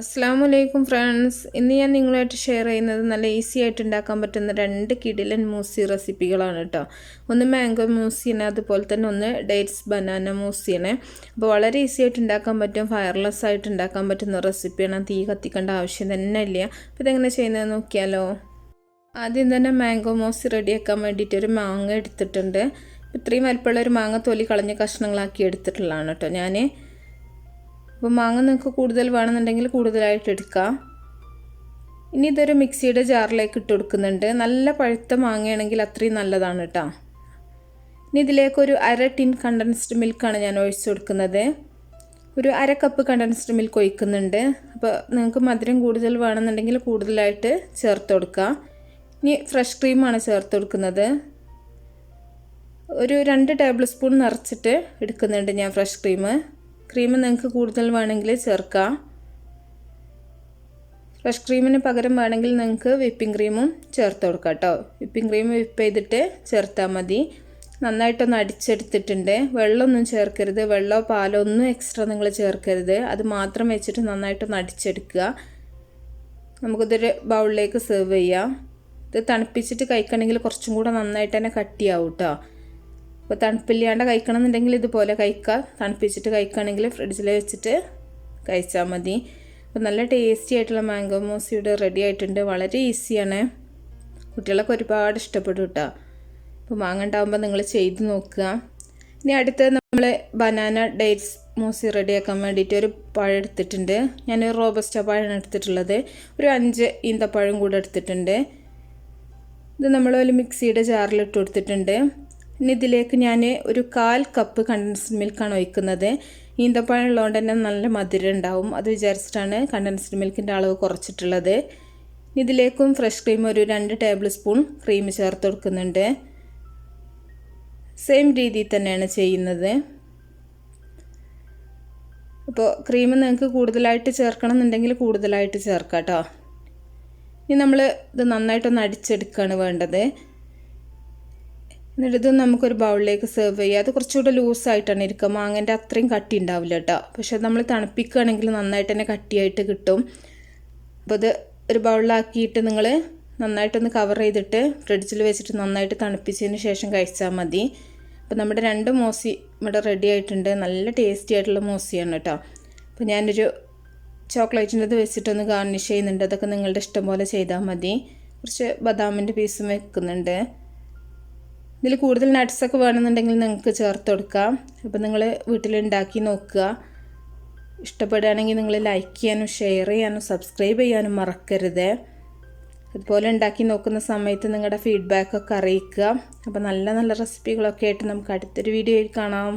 അസ്സലാമലൈക്കും ഫ്രണ്ട്സ്. ഇന്ന് ഞാൻ നിങ്ങളുമായിട്ട് ഷെയർ ചെയ്യുന്നത് നല്ല ഈസി ആയിട്ട് ഉണ്ടാക്കാൻ പറ്റുന്ന 2 കിടിലൻ മൂസി റെസിപ്പികളാണ് കേട്ടോ. ഒന്ന് മാംഗോ മൂസിയാണ്, അതുപോലെ തന്നെ ഒന്ന് ഡേറ്റ്സ് ബനാന മൂസിയാണ്. അപ്പോൾ വളരെ ഈസി ആയിട്ട് ഉണ്ടാക്കാൻ പറ്റും, ഫയർലെസ് ആയിട്ട് ഉണ്ടാക്കാൻ പറ്റുന്ന റെസിപ്പിയാണ്. തീ കത്തിക്കേണ്ട ആവശ്യം തന്നെ ഇല്ല. അപ്പോൾ ഇതെങ്ങനെ ചെയ്യുന്നത് നോക്കിയാലോ. ആദ്യം തന്നെ മാംഗോ മൂസി റെഡിയാക്കാൻ വേണ്ടിയിട്ട് ഒരു മാങ്ങ എടുത്തിട്ടുണ്ട്. ഇത്രയും വലിപ്പമുള്ള ഒരു മാങ്ങ തൊലി കളഞ്ഞ് കഷ്ണങ്ങളാക്കി എടുത്തിട്ടുള്ളതാണ് കേട്ടോ ഞാൻ. അപ്പോൾ മാങ്ങ നിങ്ങൾക്ക് കൂടുതൽ വേണമെന്നുണ്ടെങ്കിൽ കൂടുതലായിട്ട് എടുക്കാം. ഇനി ഇതൊരു മിക്സിയുടെ ജാറിലേക്ക് ഇട്ട് കൊടുക്കുന്നുണ്ട്. നല്ല പഴുത്ത മാങ്ങയാണെങ്കിൽ അത്രയും നല്ലതാണ് കേട്ടോ. ഇനി ഇതിലേക്കൊരു 1/2 ടിൻ കണ്ടൻസ്ഡ് മിൽക്കാണ് ഞാൻ ഒഴിച്ചു കൊടുക്കുന്നത്. ഒരു 1/2 കപ്പ് കണ്ടൻസ്ഡ് മിൽക്ക് ഒഴിക്കുന്നുണ്ട്. അപ്പോൾ നിങ്ങൾക്ക് മധുരം കൂടുതൽ വേണമെന്നുണ്ടെങ്കിൽ കൂടുതലായിട്ട് ചേർത്ത് കൊടുക്കുക. ഇനി ഫ്രഷ് ക്രീമാണ് ചേർത്ത് കൊടുക്കുന്നത്. ഒരു 2 ടേബിൾ സ്പൂൺ നിറച്ചിട്ട് എടുക്കുന്നുണ്ട് ഞാൻ ഫ്രഷ് ക്രീം നിങ്ങൾക്ക് കൂടുതൽ വേണമെങ്കിൽ ചേർക്കാം. ഫ്രഷ് ക്രീമിന് പകരം വേണമെങ്കിൽ നിങ്ങൾക്ക് വിപ്പിംഗ് ക്രീമും ചേർത്ത് കൊടുക്കാം കേട്ടോ. വിപ്പിംഗ് ക്രീം വിപ്പ് ചെയ്തിട്ട് ചേർത്താൽ മതി. നന്നായിട്ടൊന്ന് അടിച്ചെടുത്തിട്ടുണ്ട്. വെള്ളമൊന്നും ചേർക്കരുത്, വെള്ളമോ പാലോ ഒന്നും എക്സ്ട്രാ നിങ്ങൾ ചേർക്കരുത്. അത് മാത്രം വെച്ചിട്ട് നന്നായിട്ടൊന്ന് അടിച്ചെടുക്കുക. നമുക്കിതൊരു ബൗളിലേക്ക് സെർവ് ചെയ്യാം. ഇത് തണുപ്പിച്ചിട്ട് കഴിക്കണമെങ്കിൽ കുറച്ചും കൂടെ നന്നായിട്ട് തന്നെ കട്ടിയാവും കേട്ടോ. അപ്പോൾ തണുപ്പില്ലാണ്ട് കഴിക്കണമെന്നുണ്ടെങ്കിൽ ഇതുപോലെ കഴിക്കുക. തണുപ്പിച്ചിട്ട് കഴിക്കുകയാണെങ്കിൽ ഫ്രിഡ്ജിൽ വെച്ചിട്ട് കഴിച്ചാൽ മതി. അപ്പോൾ നല്ല ടേസ്റ്റി ആയിട്ടുള്ള മാംഗോ മൂസി ഇവിടെ റെഡി ആയിട്ടുണ്ട്. വളരെ ഈസിയാണ്, കുട്ടികളൊക്കെ ഒരുപാട് ഇഷ്ടപ്പെടും കേട്ടോ. അപ്പോൾ മാങ്ങ ഉണ്ടാകുമ്പോൾ നിങ്ങൾ ചെയ്ത് നോക്കുക. ഇനി അടുത്ത് നമ്മൾ ബനാന ഡേറ്റ്സ് മൂസി റെഡിയാക്കാൻ വേണ്ടിയിട്ട് ഒരു പഴം എടുത്തിട്ടുണ്ട്. ഞാൻ റോബസ്റ്റ പഴമാണ് എടുത്തിട്ടുള്ളത്. ഒരു 5 ഈന്തപ്പഴം കൂടെ എടുത്തിട്ടുണ്ട്. ഇത് നമ്മൾ ഒരു മിക്സിയുടെ ജാറിലിട്ട് കൊടുത്തിട്ടുണ്ട്. ഇനി ഇതിലേക്ക് ഞാൻ ഒരു 1/4 കപ്പ് കണ്ടൻസ്ഡ് മിൽക്കാണ് ഒഴിക്കുന്നത്. ഈന്തപ്പഴം ഉള്ളതുകൊണ്ട് തന്നെ നല്ല മധുരം ഉണ്ടാവും, അത് വിചാരിച്ചിട്ടാണ് കണ്ടൻസ്ഡ് മിൽക്കിൻ്റെ അളവ് കുറച്ചിട്ടുള്ളത്. ഇതിലേക്കും ഫ്രഷ് ക്രീം ഒരു 2 ടേബിൾ സ്പൂൺ ക്രീം ചേർത്ത് കൊടുക്കുന്നുണ്ട്. സെയിം രീതിയിൽ തന്നെയാണ് ചെയ്യുന്നത്. അപ്പോൾ ക്രീം നിങ്ങൾക്ക് കൂടുതലായിട്ട് ചേർക്കണം എന്നുണ്ടെങ്കിൽ കൂടുതലായിട്ട് ചേർക്കാം കേട്ടോ. ഇനി നമ്മൾ ഇത് നന്നായിട്ടൊന്ന് അടിച്ചെടുക്കുകയാണ് വേണ്ടത്. എന്നിട്ട് ഇത് നമുക്കൊരു ബൗളിലേക്ക് സെർവ് ചെയ്യുക. അത് കുറച്ചുകൂടെ ലൂസായിട്ടാണ് ഇരിക്കുക, മാങ്ങേൻ്റെ അത്രയും കട്ടി ഉണ്ടാവില്ല കേട്ടോ. പക്ഷേ നമ്മൾ തണുപ്പിക്കുകയാണെങ്കിൽ നന്നായിട്ട് തന്നെ കട്ടിയായിട്ട് കിട്ടും. അപ്പോൾ ഇത് ഒരു ബൗളിലാക്കിയിട്ട് നിങ്ങൾ നന്നായിട്ടൊന്ന് കവർ ചെയ്തിട്ട് ഫ്രിഡ്ജിൽ വെച്ചിട്ട് നന്നായിട്ട് തണുപ്പിച്ചതിന് ശേഷം കഴിച്ചാൽ മതി. അപ്പോൾ നമ്മുടെ 2 മൂസി ഇവിടെ റെഡി ആയിട്ടുണ്ട്. നല്ല ടേസ്റ്റി ആയിട്ടുള്ള മൂസിയാണ് കേട്ടോ. അപ്പോൾ ഞാനൊരു ചോക്ലേറ്റിൻ്റെ വെച്ചിട്ടൊന്ന് ഗാർണിഷ് ചെയ്യുന്നുണ്ട്. അതൊക്കെ നിങ്ങളുടെ ഇഷ്ടം പോലെ ചെയ്താൽ മതി. കുറച്ച് ബദാമിൻ്റെ പീസും വെക്കുന്നുണ്ട്. ഇതിൽ കൂടുതൽ നട്ട്സൊക്കെ വേണമെന്നുണ്ടെങ്കിൽ നിങ്ങൾക്ക് ചേർത്ത് കൊടുക്കാം. അപ്പോൾ നിങ്ങൾ വീട്ടിലുണ്ടാക്കി നോക്കുക. ഇഷ്ടപ്പെടുകയാണെങ്കിൽ നിങ്ങൾ ലൈക്ക് ചെയ്യാനും ഷെയർ ചെയ്യാനും സബ്സ്ക്രൈബ് ചെയ്യാനും മറക്കരുത്. അതുപോലെ ഉണ്ടാക്കി നോക്കുന്ന സമയത്ത് നിങ്ങളുടെ ഫീഡ്ബാക്കൊക്കെ അറിയിക്കുക. അപ്പോൾ നല്ല നല്ല റെസിപ്പികളൊക്കെ ആയിട്ട് നമുക്ക് അടുത്തൊരു വീഡിയോയിൽ കാണാം.